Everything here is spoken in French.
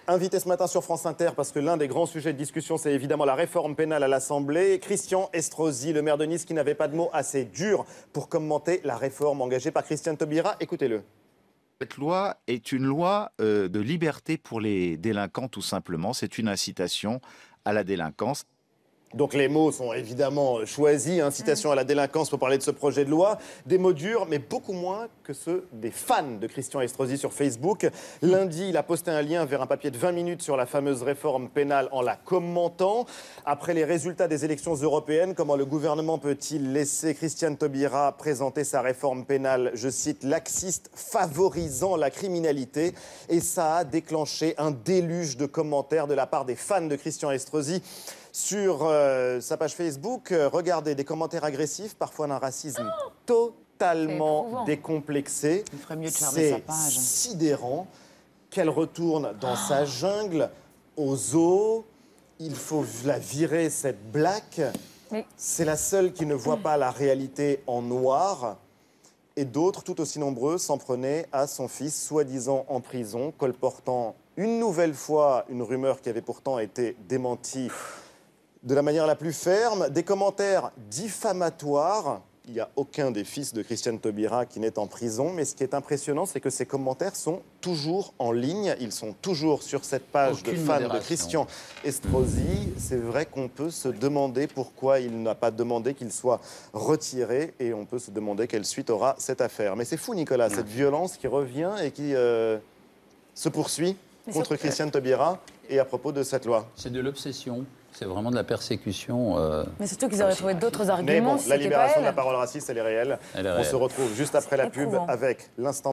Invité ce matin sur France Inter parce que l'un des grands sujets de discussion, c'est évidemment la réforme pénale à l'Assemblée. Christian Estrosi, le maire de Nice, qui n'avait pas de mots assez durs pour commenter la réforme engagée par Christiane Taubira. Écoutez-le. Cette loi est une loi de liberté pour les délinquants, tout simplement. C'est une incitation à la délinquance. Donc les mots sont évidemment choisis, incitation à la délinquance pour parler de ce projet de loi. Des mots durs, mais beaucoup moins que ceux des fans de Christian Estrosi sur Facebook. Lundi, il a posté un lien vers un papier de 20 minutes sur la fameuse réforme pénale en la commentant. Après les résultats des élections européennes, comment le gouvernement peut-il laisser Christiane Taubira présenter sa réforme pénale, je cite, laxiste, favorisant la criminalité? Et ça a déclenché un déluge de commentaires de la part des fans de Christian Estrosi. Sur sa page Facebook, regardez des commentaires agressifs, parfois d'un racisme totalement décomplexé. Il ferait mieux de fermer sa page. C'est sidérant qu'elle retourne dans sa jungle, au zoo. Il faut la virer, cette black. C'est la seule qui ne voit pas la réalité en noir. Et d'autres, tout aussi nombreux, s'en prenaient à son fils, soi-disant en prison, colportant une nouvelle fois une rumeur qui avait pourtant été démentie de la manière la plus ferme, des commentaires diffamatoires. Il n'y a aucun des fils de Christiane Taubira qui n'est en prison, mais ce qui est impressionnant, c'est que ces commentaires sont toujours en ligne. Ils sont toujours sur cette page de fans de Christian Estrosi. C'est vrai qu'on peut se demander pourquoi il n'a pas demandé qu'il soit retiré, et on peut se demander quelle suite aura cette affaire. Mais c'est fou, Nicolas, cette violence qui revient et qui se poursuit contre Christiane Taubira et à propos de cette loi. C'est de l'obsession. C'est vraiment de la persécution. Mais surtout qu'ils auraient trouvé d'autres arguments. Mais bon, si la c'était libération pas de la parole raciste, elle est réelle. Elle est On réelle. se retrouve juste après la pub éprouvant. avec l'instant.